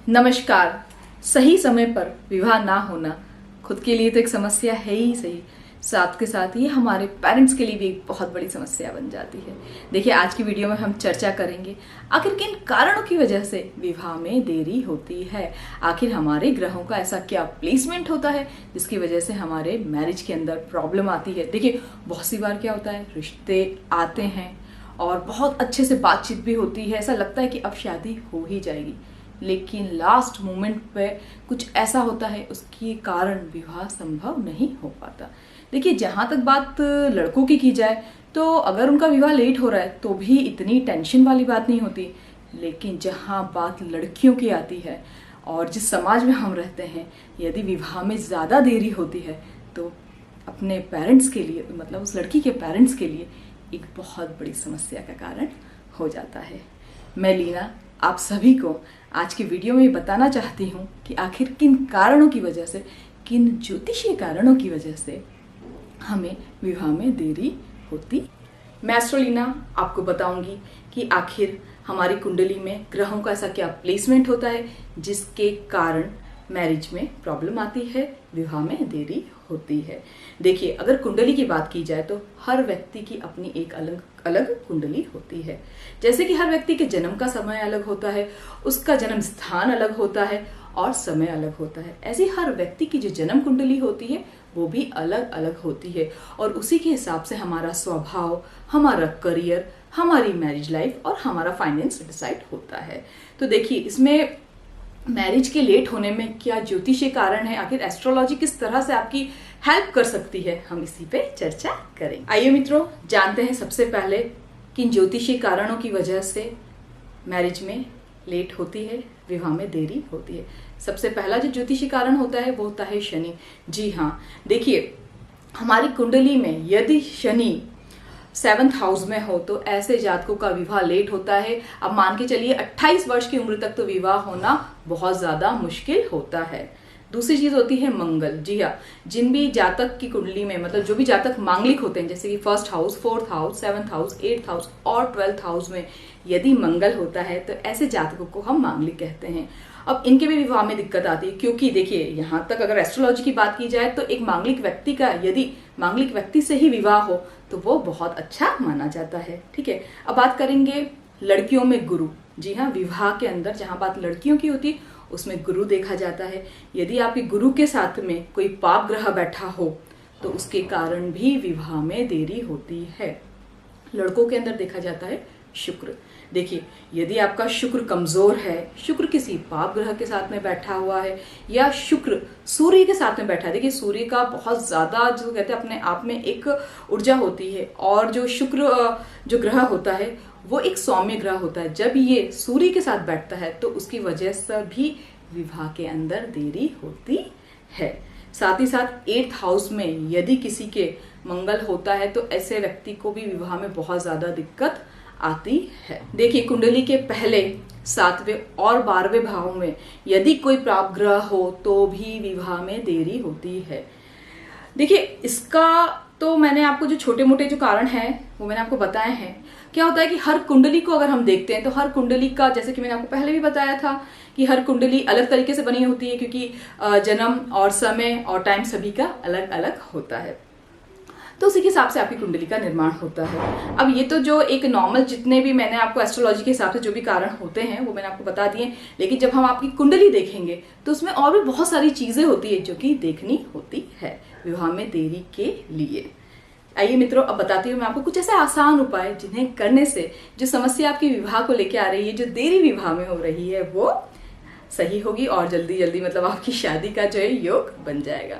नमस्कार। सही समय पर विवाह ना होना खुद के लिए तो एक समस्या है ही सही, साथ के साथ ये हमारे पेरेंट्स के लिए भी एक बहुत बड़ी समस्या बन जाती है। देखिए, आज की वीडियो में हम चर्चा करेंगे आखिर किन कारणों की वजह से विवाह में देरी होती है। आखिर हमारे ग्रहों का ऐसा क्या प्लेसमेंट होता है जिसकी वजह से हमारे मैरिज के अंदर प्रॉब्लम आती है। देखिए, बहुत सी बार क्या होता है, रिश्ते आते हैं और बहुत अच्छे से बातचीत भी होती है, ऐसा लगता है कि अब शादी हो ही जाएगी, लेकिन लास्ट मोमेंट पे कुछ ऐसा होता है उसके कारण विवाह संभव नहीं हो पाता। देखिए, जहाँ तक बात लड़कों की जाए तो अगर उनका विवाह लेट हो रहा है तो भी इतनी टेंशन वाली बात नहीं होती, लेकिन जहाँ बात लड़कियों की आती है और जिस समाज में हम रहते हैं, यदि विवाह में ज़्यादा देरी होती है तो अपने पेरेंट्स के लिए, मतलब उस लड़की के पेरेंट्स के लिए एक बहुत बड़ी समस्या का कारण हो जाता है। मैं लीना आप सभी को आज की वीडियो में बताना चाहती हूँ कि आखिर किन कारणों की वजह से, किन ज्योतिषीय कारणों की वजह से हमें विवाह में देरी होती। मैं एस्ट्रो लीना आपको बताऊंगी कि आखिर हमारी कुंडली में ग्रहों का ऐसा क्या प्लेसमेंट होता है जिसके कारण मैरिज में प्रॉब्लम आती है, विवाह में देरी होती है। देखिए, अगर कुंडली की बात की जाए तो हर व्यक्ति की अपनी एक अलग अलग कुंडली होती है। जैसे कि हर व्यक्ति के जन्म का समय अलग होता है, उसका जन्म स्थान अलग होता है और समय अलग होता है। ऐसे हर व्यक्ति की जो जन्म कुंडली होती है वो भी अलग अलग होती है और उसी के हिसाब से हमारा स्वभाव, हमारा करियर, हमारी मैरिज लाइफ और हमारा फाइनेंस डिसाइड होता है। तो देखिए, इसमें मैरिज के लेट होने में क्या ज्योतिषीय कारण है, आखिर एस्ट्रोलॉजी किस तरह से आपकी हेल्प कर सकती है, हम इसी पे चर्चा करेंगे। आइए मित्रों, जानते हैं सबसे पहले किन ज्योतिषीय कारणों की वजह से मैरिज में लेट होती है, विवाह में देरी होती है। सबसे पहला जो ज्योतिषीय कारण होता है वो होता है शनि। जी हाँ, देखिए, हमारी कुंडली में यदि शनि 7th हाउस में हो तो ऐसे जातकों का विवाह लेट होता है। अब मान के चलिए 28 वर्ष की उम्र तक तो विवाह होना बहुत ज्यादा मुश्किल होता है। दूसरी चीज होती है मंगल। जी हाँ, जिन भी जातक की कुंडली में, मतलब जो भी जातक मांगलिक होते हैं, जैसे कि 1st house, 4th house, 7th house, 8th house और 12th हाउस में यदि मंगल होता है तो ऐसे जातकों को हम मांगलिक कहते हैं। अब इनके भी विवाह में दिक्कत आती है, क्योंकि देखिए, यहाँ तक अगर एस्ट्रोलॉजी की बात की जाए तो एक मांगलिक व्यक्ति का यदि मांगलिक व्यक्ति से ही विवाह हो तो वो बहुत अच्छा माना जाता है। ठीक है, अब बात करेंगे लड़कियों में गुरु। जी हाँ, विवाह के अंदर जहाँ बात लड़कियों की होती है उसमें गुरु देखा जाता है। यदि आपके गुरु के साथ में कोई पाप ग्रह बैठा हो तो उसके कारण भी विवाह में देरी होती है। लड़कों के अंदर देखा जाता है शुक्र। देखिए, यदि आपका शुक्र कमजोर है, शुक्र किसी पाप ग्रह के साथ में बैठा हुआ है या शुक्र सूर्य के साथ में बैठा है। देखिए, सूर्य का बहुत ज्यादा, जो कहते हैं, अपने आप में एक ऊर्जा होती है और जो शुक्र जो ग्रह होता है वो एक सौम्य ग्रह होता है। जब ये सूर्य के साथ बैठता है तो उसकी वजह से भी विवाह के अंदर देरी होती है। साथ ही साथ 8th हाउस में यदि किसी के मंगल होता है तो ऐसे व्यक्ति को भी विवाह में बहुत ज्यादा दिक्कत आती है। देखिए, कुंडली के पहले 7वें और 12वें भाव में यदि कोई पाप ग्रह हो तो भी विवाह में देरी होती है। देखिए, इसका तो मैंने आपको जो छोटे मोटे जो कारण हैं वो मैंने आपको बताए हैं। क्या होता है कि हर कुंडली को अगर हम देखते हैं तो हर कुंडली का, जैसे कि मैंने आपको पहले भी बताया था कि हर कुंडली अलग तरीके से बनी होती है, क्योंकि जन्म और समय और टाइम सभी का अलग अलग होता है, तो उसी के हिसाब से आपकी कुंडली का निर्माण होता है। अब ये तो जो एक नॉर्मल, जितने भी मैंने आपको एस्ट्रोलॉजी के हिसाब से जो भी कारण होते हैं वो मैंने आपको बता दिए, लेकिन जब हम आपकी कुंडली देखेंगे तो उसमें और भी बहुत सारी चीजें होती है जो कि देखनी होती है विवाह में देरी के लिए। आइए मित्रों, अब बताती हूँ मैं आपको कुछ ऐसे आसान उपाय जिन्हें करने से जो समस्या आपकी विवाह को लेकर आ रही है, जो देरी विवाह में हो रही है, वो सही होगी और जल्दी जल्दी, मतलब आपकी शादी का जो है योग बन जाएगा।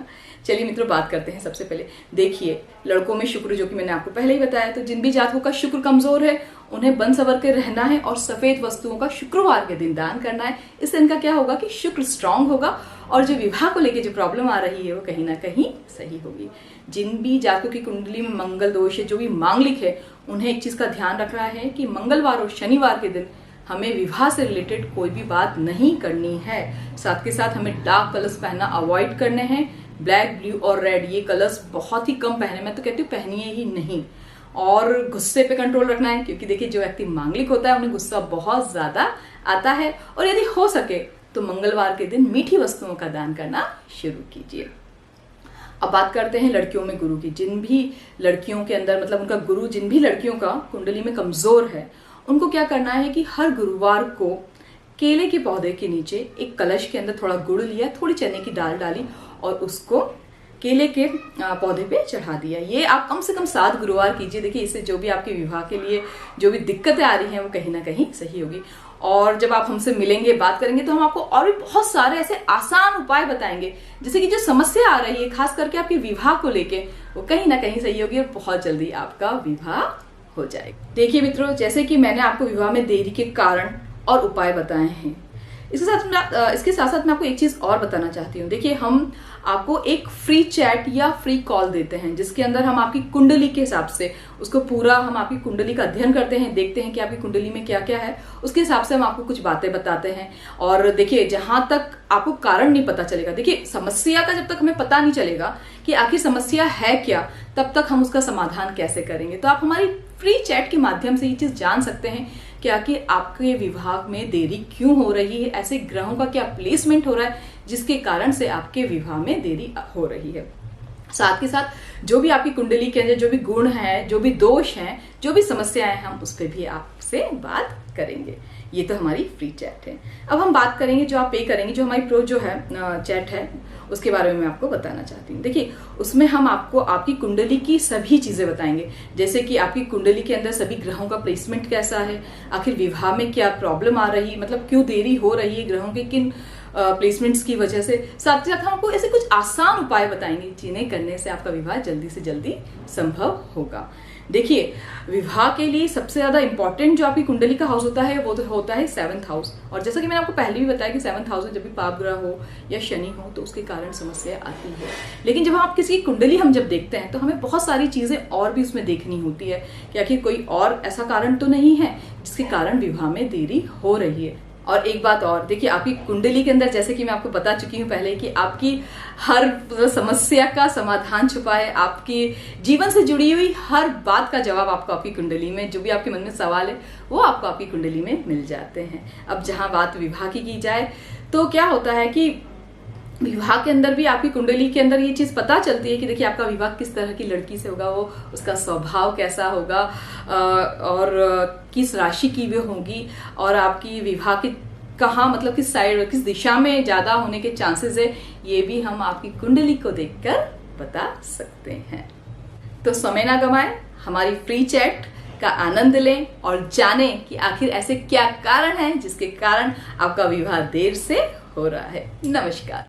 चलिए मित्रों, बात करते हैं। सबसे पहले देखिए, लड़कों में शुक्र, जो कि मैंने आपको पहले ही बताया, तो जिन भी जातकों का शुक्र कमजोर है उन्हें बन सवर के रहना है और सफेद वस्तुओं का शुक्रवार के दिन दान करना है। इससे इनका क्या होगा कि शुक्र स्ट्रांग होगा और जो विवाह को लेकर जो प्रॉब्लम आ रही है वो कहीं ना कहीं सही होगी। जिन भी जातकों की कुंडली में मंगल दोष है, जो भी मांगलिक है, उन्हें एक चीज का ध्यान रखना है कि मंगलवार और शनिवार के दिन हमें विवाह से रिलेटेड कोई भी बात नहीं करनी है। साथ के साथ हमें डार्क कलर्स पहनना अवॉइड करने हैं। ब्लैक, ब्लू और रेड ये कलर्स बहुत ही कम पहने, मैं तो कहती हूँ पहनिए ही नहीं। और गुस्से पे कंट्रोल रखना है, क्योंकि देखिए, जो व्यक्ति मांगलिक होता है उन्हें गुस्सा बहुत ज्यादा आता है। और यदि हो सके तो मंगलवार के दिन मीठी वस्तुओं का दान करना शुरू कीजिए। अब बात करते हैं लड़कियों में गुरु की। जिन भी लड़कियों के अंदर मतलब उनका गुरु, जिन भी लड़कियों का कुंडली में कमजोर है, उनको क्या करना है कि हर गुरुवार को केले के पौधे के नीचे एक कलश के अंदर थोड़ा गुड़ लिया, थोड़ी चने की दाल डाली और उसको केले के पौधे पे चढ़ा दिया। ये आप कम से कम 7 गुरुवार कीजिए। देखिए, इससे जो भी आपके विवाह के लिए जो भी दिक्कतें आ रही हैं वो कहीं ना कहीं सही होगी। और जब आप हमसे मिलेंगे, बात करेंगे, तो हम आपको और भी बहुत सारे ऐसे आसान उपाय बताएंगे जिससे कि जो समस्या आ रही है खास करके आपके विवाह को लेके, वो कहीं ना कहीं सही होगी और बहुत जल्दी आपका विवाह हो जाएगा। देखिए मित्रों, जैसे कि मैंने आपको विवाह में देरी के कारण और उपाय बताए हैं, इसके साथ साथ मैं आपको एक चीज और बताना चाहती हूँ। देखिए, हम आपको एक फ्री चैट या फ्री कॉल देते हैं जिसके अंदर हम आपकी कुंडली के हिसाब से उसको पूरा हम आपकी कुंडली का अध्ययन करते हैं, देखते हैं कि आपकी कुंडली में क्या क्या है, उसके हिसाब से हम आपको कुछ बातें बताते हैं। और देखिए, जहां तक आपको कारण नहीं पता चलेगा, देखिए समस्या का जब तक हमें पता नहीं चलेगा कि आखिर समस्या है क्या, तब तक हम उसका समाधान कैसे करेंगे। तो आप हमारी फ्री चैट के माध्यम से ये चीज जान सकते हैं कि आखिर आपके विवाह में देरी क्यों हो रही है, ऐसे ग्रहों का क्या प्लेसमेंट हो रहा है जिसके कारण से आपके विवाह में देरी हो रही है। साथ के साथ जो भी आपकी कुंडली के अंदर जो भी गुण हैं, जो भी दोष हैं, जो भी समस्याएं हैं, हम उस पर भी आपसे बात करेंगे। ये तो हमारी फ्री चैट है। अब हम बात करेंगे, जो आप पे करेंगे, जो हमारी प्रो जो है चैट है, उसके बारे में मैं आपको बताना चाहती हूँ। देखिए, उसमें हम आपको आपकी कुंडली की सभी चीजें बताएंगे, जैसे कि आपकी कुंडली के अंदर सभी ग्रहों का प्लेसमेंट कैसा है, आखिर विवाह में क्या प्रॉब्लम आ रही, मतलब क्यों देरी हो रही है, ग्रहों के किन प्लेसमेंट्स की वजह से। साथ ही साथ हम आपको ऐसे कुछ आसान उपाय बताएंगे जिन्हें करने से आपका विवाह जल्दी से जल्दी संभव होगा। देखिए, विवाह के लिए सबसे ज्यादा इंपॉर्टेंट जो आपकी कुंडली का हाउस होता है वो तो होता है 7th हाउस। और जैसा कि मैंने आपको पहले भी बताया कि 7th हाउस में जब भी पाप ग्रह हो या शनि हो तो उसके कारण समस्या आती है। लेकिन जब आप किसी की कुंडली हम जब देखते हैं तो हमें बहुत सारी चीजें और भी उसमें देखनी होती है कि आखिर कोई और ऐसा कारण तो नहीं है जिसके कारण विवाह में देरी हो रही है। और एक बात और, देखिए आपकी कुंडली के अंदर, जैसे कि मैं आपको बता चुकी हूँ पहले, कि आपकी हर समस्या का समाधान छुपा है, आपकी जीवन से जुड़ी हुई हर बात का जवाब आपको आपकी कुंडली में, जो भी आपके मन में सवाल है वो आपको आपकी कुंडली में मिल जाते हैं। अब जहां बात विवाह की जाए तो क्या होता है कि विवाह के अंदर भी आपकी कुंडली के अंदर ये चीज पता चलती है कि देखिए आपका विवाह किस तरह की लड़की से होगा, वो उसका स्वभाव कैसा होगा और किस राशि की वो होगी, और आपकी विवाह की कहाँ, मतलब किस साइड, किस दिशा में ज्यादा होने के चांसेस है, ये भी हम आपकी कुंडली को देखकर बता सकते हैं। तो समय ना गवाएं, हमारी फ्री चैट का आनंद लें और जानें कि आखिर ऐसे क्या कारण हैं जिसके कारण आपका विवाह देर से हो रहा है। नमस्कार।